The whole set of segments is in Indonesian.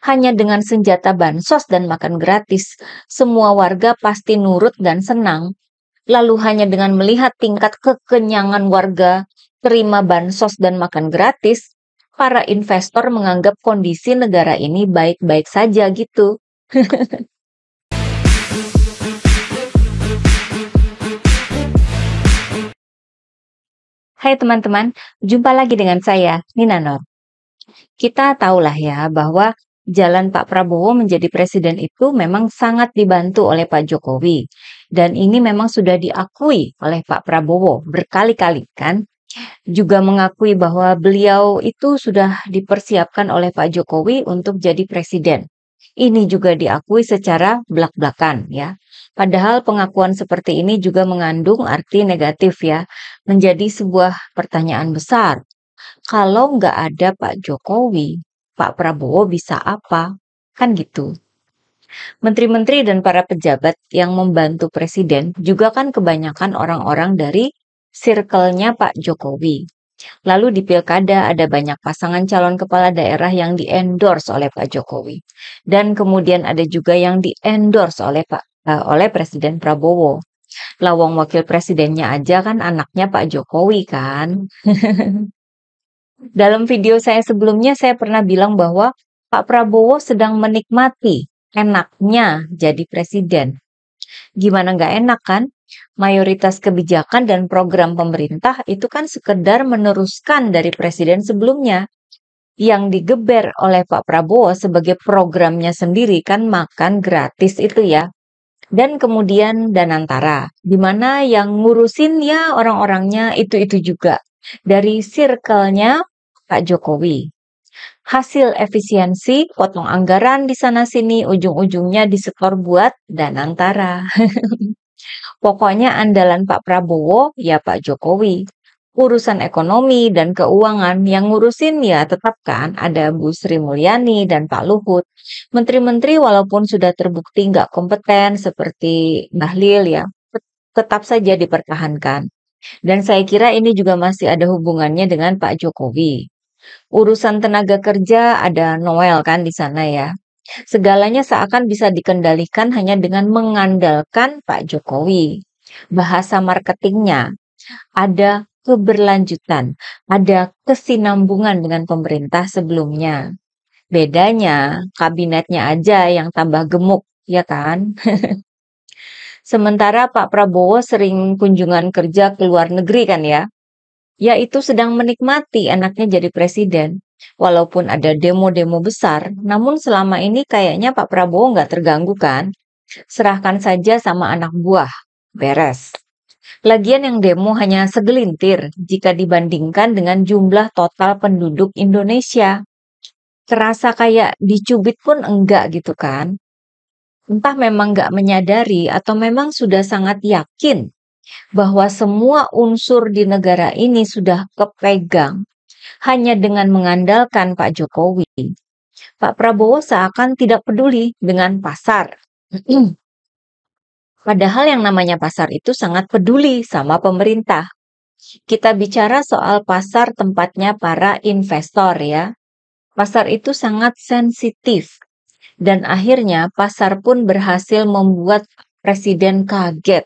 Hanya dengan senjata bansos dan makan gratis, semua warga pasti nurut dan senang. Lalu hanya dengan melihat tingkat kekenyangan warga terima bansos dan makan gratis, para investor menganggap kondisi negara ini baik-baik saja gitu. Hai teman-teman, jumpa lagi dengan saya, Nina Nur. Kita tahulah ya bahwa jalan Pak Prabowo menjadi presiden itu memang sangat dibantu oleh Pak Jokowi. Dan ini memang sudah diakui oleh Pak Prabowo berkali-kali kan. Juga mengakui bahwa beliau itu sudah dipersiapkan oleh Pak Jokowi untuk jadi presiden. Ini juga diakui secara blak-blakan ya. Padahal pengakuan seperti ini juga mengandung arti negatif ya. Menjadi sebuah pertanyaan besar. Kalau nggak ada Pak Jokowi, Pak Prabowo bisa apa? Kan gitu. Menteri-menteri dan para pejabat yang membantu presiden juga kan kebanyakan orang-orang dari circle-nya Pak Jokowi. Lalu di pilkada ada banyak pasangan calon kepala daerah yang di-endorse oleh Pak Jokowi. Dan kemudian ada juga yang di-endorse oleh Presiden Prabowo. Lawang wakil presidennya aja kan anaknya Pak Jokowi kan. Dalam video saya sebelumnya saya pernah bilang bahwa Pak Prabowo sedang menikmati enaknya jadi presiden. Gimana nggak enak kan? Mayoritas kebijakan dan program pemerintah itu kan sekedar meneruskan dari presiden sebelumnya. Yang digeber oleh Pak Prabowo sebagai programnya sendiri kan makan gratis itu ya. Dan kemudian Danantara, di mana yang ngurusin ya orang-orangnya itu-itu juga. Dari circle-nya Pak Jokowi. Hasil efisiensi, potong anggaran di sana-sini, ujung-ujungnya disetor buat Danantara. Pokoknya andalan Pak Prabowo ya Pak Jokowi. Urusan ekonomi dan keuangan yang ngurusin ya tetap kan ada Bu Sri Mulyani dan Pak Luhut. Menteri-menteri walaupun sudah terbukti nggak kompeten seperti Bahlil ya, tetap saja dipertahankan. Dan saya kira ini juga masih ada hubungannya dengan Pak Jokowi. Urusan tenaga kerja ada Noel kan di sana ya. Segalanya seakan bisa dikendalikan hanya dengan mengandalkan Pak Jokowi. Bahasa marketingnya ada keberlanjutan, ada kesinambungan dengan pemerintah sebelumnya. Bedanya kabinetnya aja yang tambah gemuk, ya kan? Sementara Pak Prabowo sering kunjungan kerja ke luar negeri kan ya? Yaitu sedang menikmati enaknya jadi presiden. Walaupun ada demo-demo besar, namun selama ini kayaknya Pak Prabowo nggak terganggu kan? Serahkan saja sama anak buah, beres. Lagian yang demo hanya segelintir jika dibandingkan dengan jumlah total penduduk Indonesia. Terasa kayak dicubit pun enggak gitu kan? Entah memang nggak menyadari atau memang sudah sangat yakin bahwa semua unsur di negara ini sudah kepegang hanya dengan mengandalkan Pak Jokowi. Pak Prabowo seakan tidak peduli dengan pasar. Padahal yang namanya pasar itu sangat peduli sama pemerintah. Kita bicara soal pasar tempatnya para investor ya. Pasar itu sangat sensitif. Dan akhirnya pasar pun berhasil membuat Presiden kaget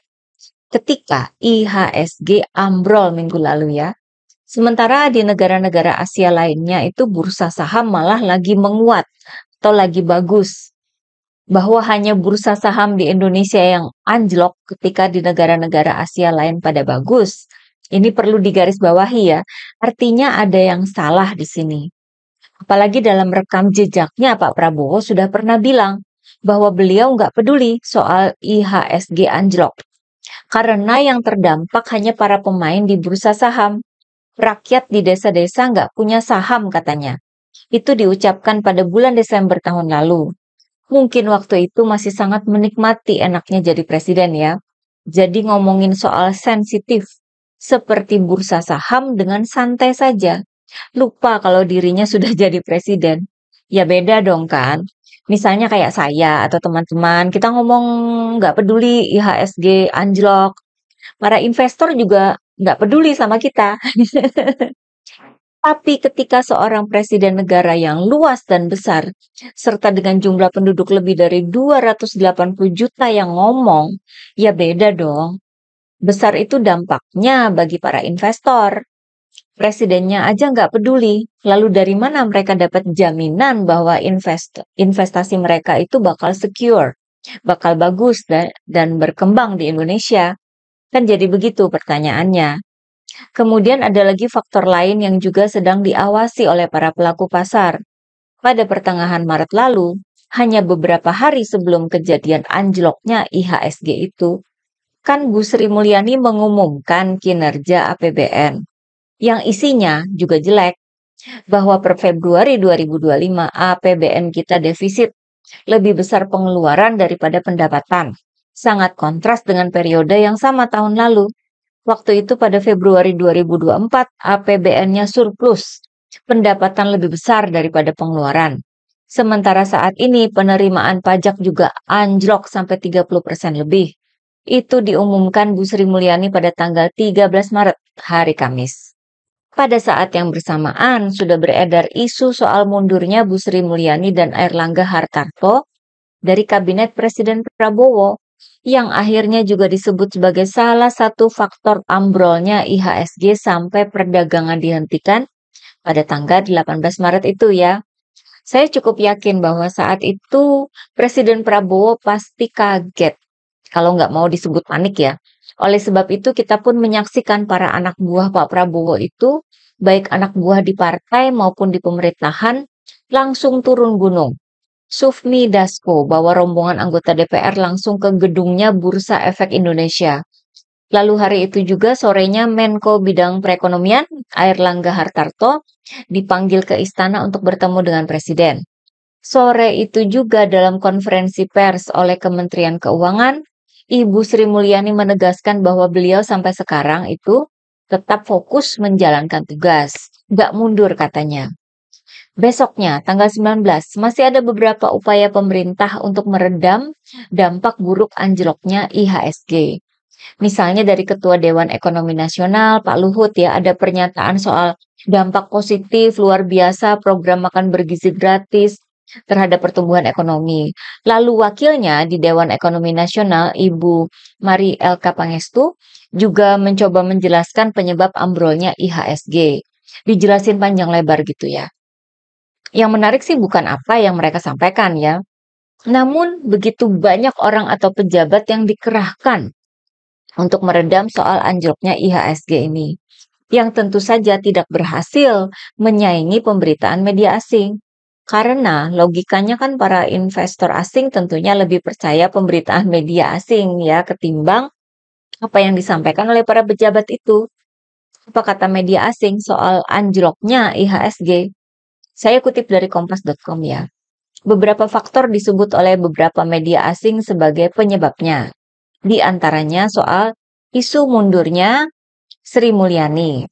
ketika IHSG ambrol minggu lalu ya. Sementara di negara-negara Asia lainnya itu bursa saham malah lagi menguat atau lagi bagus. Bahwa hanya bursa saham di Indonesia yang anjlok ketika di negara-negara Asia lain pada bagus. Ini perlu digarisbawahi ya. Artinya ada yang salah di sini. Apalagi dalam rekam jejaknya Pak Prabowo sudah pernah bilang bahwa beliau nggak peduli soal IHSG anjlok. Karena yang terdampak hanya para pemain di bursa saham. Rakyat di desa-desa nggak punya saham katanya. Itu diucapkan pada bulan Desember tahun lalu. Mungkin waktu itu masih sangat menikmati enaknya jadi presiden ya. Jadi ngomongin soal sensitif, seperti bursa saham dengan santai saja. Lupa kalau dirinya sudah jadi presiden. Ya beda dong kan. Misalnya kayak saya atau teman-teman, kita ngomong nggak peduli IHSG anjlok. Para investor juga nggak peduli sama kita. Tapi ketika seorang presiden negara yang luas dan besar, serta dengan jumlah penduduk lebih dari 280 juta yang ngomong, ya beda dong. Besar itu dampaknya bagi para investor. Presidennya aja nggak peduli. Lalu dari mana mereka dapat jaminan bahwa investasi mereka itu bakal secure, bakal bagus dan berkembang di Indonesia? Kan jadi begitu pertanyaannya. Kemudian ada lagi faktor lain yang juga sedang diawasi oleh para pelaku pasar. Pada pertengahan Maret lalu, hanya beberapa hari sebelum kejadian anjloknya IHSG itu, kan Bu Sri Mulyani mengumumkan kinerja APBN yang isinya juga jelek, bahwa per Februari 2025 APBN kita defisit, lebih besar pengeluaran daripada pendapatan. Sangat kontras dengan periode yang sama tahun lalu. Waktu itu pada Februari 2024 APBN-nya surplus, pendapatan lebih besar daripada pengeluaran. Sementara saat ini penerimaan pajak juga anjlok sampai 30% lebih. Itu diumumkan Bu Sri Mulyani pada tanggal 13 Maret, hari Kamis. Pada saat yang bersamaan sudah beredar isu soal mundurnya Bu Sri Mulyani dan Airlangga Hartarto dari Kabinet Presiden Prabowo, yang akhirnya juga disebut sebagai salah satu faktor ambrolnya IHSG sampai perdagangan dihentikan pada tanggal 18 Maret itu ya. Saya cukup yakin bahwa saat itu Presiden Prabowo pasti kaget, kalau nggak mau disebut panik ya. Oleh sebab itu kita pun menyaksikan para anak buah Pak Prabowo itu, baik anak buah di partai maupun di pemerintahan, langsung turun gunung. Sufmi Dasko bawa rombongan anggota DPR langsung ke gedungnya Bursa Efek Indonesia. Lalu hari itu juga sorenya Menko Bidang Perekonomian Airlangga Hartarto dipanggil ke istana untuk bertemu dengan Presiden. Sore itu juga dalam konferensi pers oleh Kementerian Keuangan, Ibu Sri Mulyani menegaskan bahwa beliau sampai sekarang itu tetap fokus menjalankan tugas, nggak mundur katanya. Besoknya, tanggal 19, masih ada beberapa upaya pemerintah untuk meredam dampak buruk anjloknya IHSG. Misalnya dari Ketua Dewan Ekonomi Nasional, Pak Luhut ya, ada pernyataan soal dampak positif luar biasa program makan bergizi gratis terhadap pertumbuhan ekonomi. Lalu wakilnya di Dewan Ekonomi Nasional, Ibu Mari Elka Pangestu, juga mencoba menjelaskan penyebab ambrolnya IHSG. Dijelasin panjang lebar gitu ya. Yang menarik sih bukan apa yang mereka sampaikan ya, namun begitu banyak orang atau pejabat yang dikerahkan untuk meredam soal anjloknya IHSG ini, yang tentu saja tidak berhasil menyaingi pemberitaan media asing. Karena logikanya kan para investor asing tentunya lebih percaya pemberitaan media asing ya ketimbang apa yang disampaikan oleh para pejabat itu. Apa kata media asing soal anjloknya IHSG? Saya kutip dari kompas.com ya. Beberapa faktor disebut oleh beberapa media asing sebagai penyebabnya. Di antaranya soal isu mundurnya Sri Mulyani,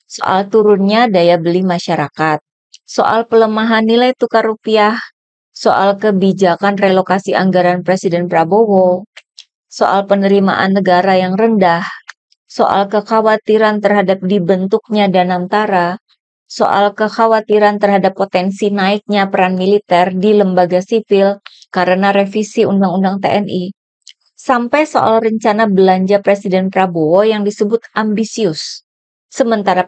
soal turunnya daya beli masyarakat, soal pelemahan nilai tukar rupiah, soal kebijakan relokasi anggaran Presiden Prabowo, soal penerimaan negara yang rendah, soal kekhawatiran terhadap dibentuknya Danamtara, soal kekhawatiran terhadap potensi naiknya peran militer di lembaga sipil karena revisi Undang-Undang TNI, sampai soal rencana belanja Presiden Prabowo yang disebut ambisius, sementara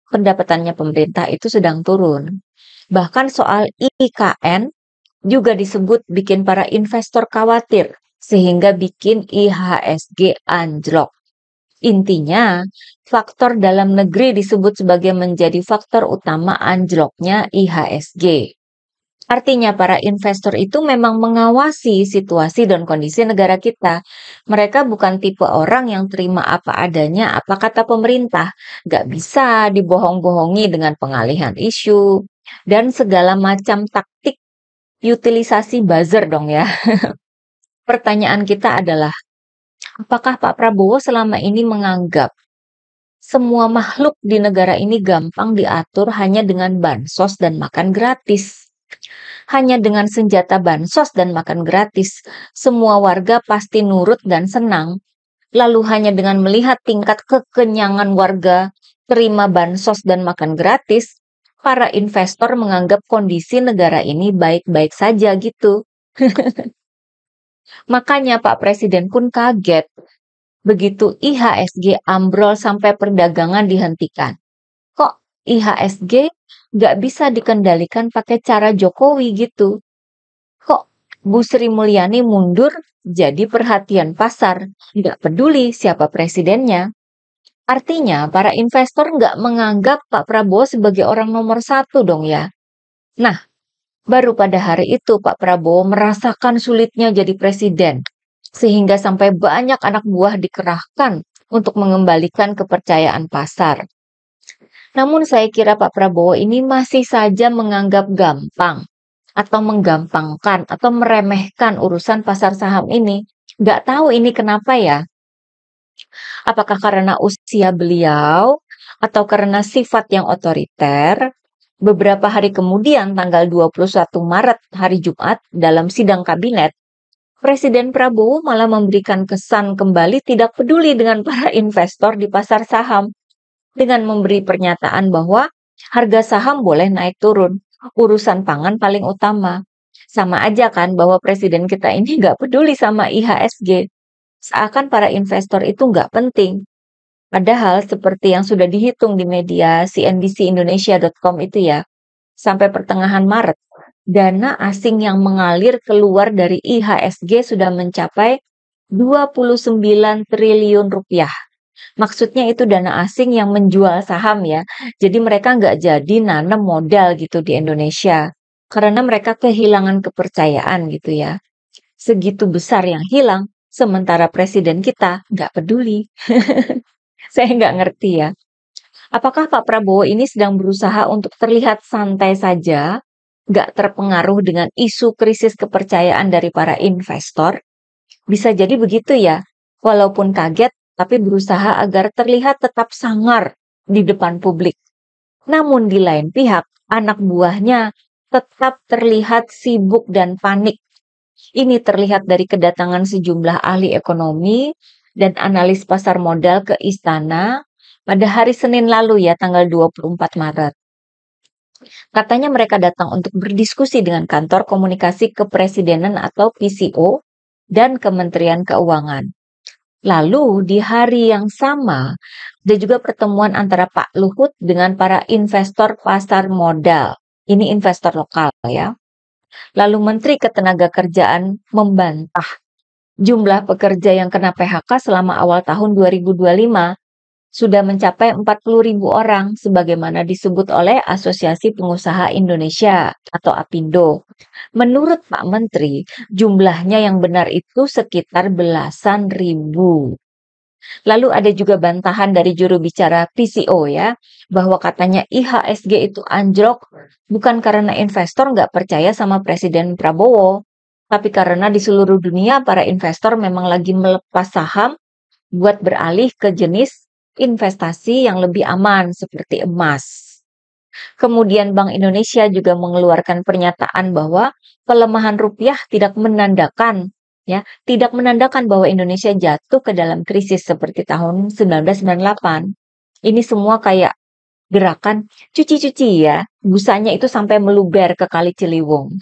pendapatannya pemerintah itu sedang turun. Bahkan soal IKN juga disebut bikin para investor khawatir, sehingga bikin IHSG anjlok. Intinya, faktor dalam negeri disebut sebagai menjadi faktor utama anjloknya IHSG. Artinya para investor itu memang mengawasi situasi dan kondisi negara kita. Mereka bukan tipe orang yang terima apa adanya, apa kata pemerintah. Gak bisa dibohong-bohongi dengan pengalihan isu dan segala macam taktik utilisasi buzzer dong ya. Pertanyaan kita adalah, apakah Pak Prabowo selama ini menganggap semua makhluk di negara ini gampang diatur hanya dengan bansos dan makan gratis? Hanya dengan senjata bansos dan makan gratis, semua warga pasti nurut dan senang. Lalu hanya dengan melihat tingkat kekenyangan warga, terima bansos dan makan gratis, para investor menganggap kondisi negara ini baik-baik saja gitu. Makanya Pak Presiden pun kaget begitu IHSG ambrol sampai perdagangan dihentikan. Kok IHSG nggak bisa dikendalikan pakai cara Jokowi gitu? Kok Bu Sri Mulyani mundur jadi perhatian pasar, nggak peduli siapa presidennya? Artinya para investor nggak menganggap Pak Prabowo sebagai orang nomor satu dong ya. Nah, baru pada hari itu Pak Prabowo merasakan sulitnya jadi presiden, sehingga sampai banyak anak buah dikerahkan untuk mengembalikan kepercayaan pasar. Namun saya kira Pak Prabowo ini masih saja menganggap gampang atau menggampangkan atau meremehkan urusan pasar saham ini. Nggak tahu ini kenapa ya. Apakah karena usia beliau atau karena sifat yang otoriter? Beberapa hari kemudian tanggal 21 Maret hari Jumat dalam sidang kabinet, Presiden Prabowo malah memberikan kesan kembali tidak peduli dengan para investor di pasar saham dengan memberi pernyataan bahwa harga saham boleh naik turun, urusan pangan paling utama. Sama aja kan bahwa presiden kita ini nggak peduli sama IHSG. Seakan para investor itu nggak penting. Padahal seperti yang sudah dihitung di media cnbcindonesia.com itu ya, sampai pertengahan Maret, dana asing yang mengalir keluar dari IHSG sudah mencapai 29 triliun rupiah. Maksudnya itu dana asing yang menjual saham ya. Jadi mereka nggak jadi nanam modal gitu di Indonesia. Karena mereka kehilangan kepercayaan gitu ya. Segitu besar yang hilang, sementara presiden kita nggak peduli. Saya nggak ngerti ya. Apakah Pak Prabowo ini sedang berusaha untuk terlihat santai saja, nggak terpengaruh dengan isu krisis kepercayaan dari para investor? Bisa jadi begitu ya. Walaupun kaget, tapi berusaha agar terlihat tetap sangar di depan publik. Namun di lain pihak, anak buahnya tetap terlihat sibuk dan panik. Ini terlihat dari kedatangan sejumlah ahli ekonomi dan analis pasar modal ke istana pada hari Senin lalu ya, tanggal 24 Maret. Katanya mereka datang untuk berdiskusi dengan kantor komunikasi kepresidenan atau PCO dan Kementerian Keuangan. Lalu di hari yang sama, ada juga pertemuan antara Pak Luhut dengan para investor pasar modal. Ini investor lokal ya. Lalu Menteri Ketenagakerjaan membantah jumlah pekerja yang kena PHK selama awal tahun 2025 sudah mencapai 40.000 orang sebagaimana disebut oleh Asosiasi Pengusaha Indonesia atau APindo. Menurut Pak Menteri, jumlahnya yang benar itu sekitar belasan ribu. Lalu ada juga bantahan dari juru bicara PCO ya, bahwa katanya IHSG itu anjlok bukan karena investor nggak percaya sama Presiden Prabowo, tapi karena di seluruh dunia para investor memang lagi melepas saham buat beralih ke jenis investasi yang lebih aman seperti emas. Kemudian Bank Indonesia juga mengeluarkan pernyataan bahwa pelemahan rupiah tidak menandakan bahwa Indonesia jatuh ke dalam krisis seperti tahun 1998. Ini semua kayak gerakan cuci-cuci ya, busanya itu sampai meluber ke Kali Ciliwung.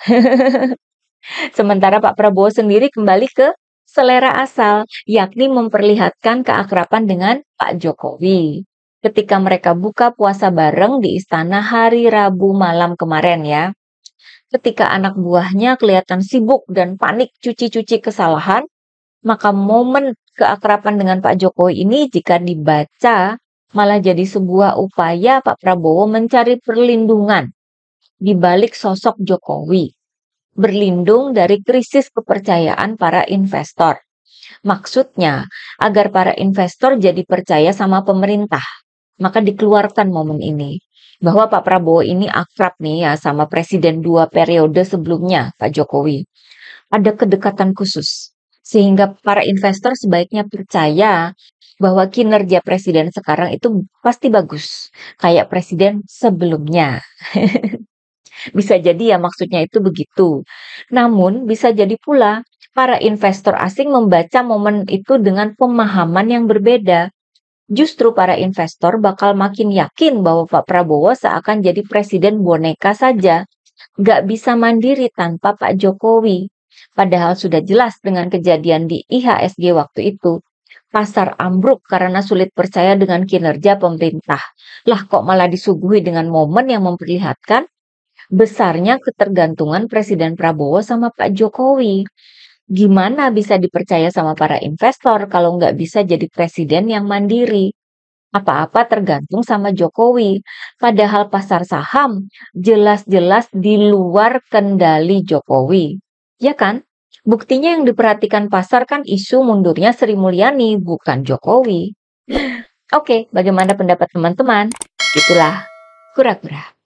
Sementara Pak Prabowo sendiri kembali ke selera asal, yakni memperlihatkan keakraban dengan Pak Jokowi. Ketika mereka buka puasa bareng di istana hari Rabu malam kemarin ya. Ketika anak buahnya kelihatan sibuk dan panik cuci-cuci kesalahan, maka momen keakraban dengan Pak Jokowi ini jika dibaca malah jadi sebuah upaya Pak Prabowo mencari perlindungan di balik sosok Jokowi. Berlindung dari krisis kepercayaan para investor. Maksudnya, agar para investor jadi percaya sama pemerintah. Maka dikeluarkan momen ini. Bahwa Pak Prabowo ini akrab nih ya sama Presiden 2 periode sebelumnya, Pak Jokowi. Ada kedekatan khusus. Sehingga para investor sebaiknya percaya bahwa kinerja Presiden sekarang itu pasti bagus. Kayak Presiden sebelumnya. Bisa jadi ya maksudnya itu begitu. Namun bisa jadi pula para investor asing membaca momen itu dengan pemahaman yang berbeda. Justru para investor bakal makin yakin bahwa Pak Prabowo seakan jadi presiden boneka saja, nggak bisa mandiri tanpa Pak Jokowi. Padahal sudah jelas dengan kejadian di IHSG waktu itu, pasar ambruk karena sulit percaya dengan kinerja pemerintah. Lah kok malah disuguhi dengan momen yang memperlihatkan besarnya ketergantungan Presiden Prabowo sama Pak Jokowi. Gimana bisa dipercaya sama para investor kalau nggak bisa jadi presiden yang mandiri? Apa-apa tergantung sama Jokowi. Padahal pasar saham jelas-jelas di luar kendali Jokowi. Ya kan? Buktinya yang diperhatikan pasar kan isu mundurnya Sri Mulyani, bukan Jokowi. Oke, bagaimana pendapat teman-teman? Itulah kura-kura.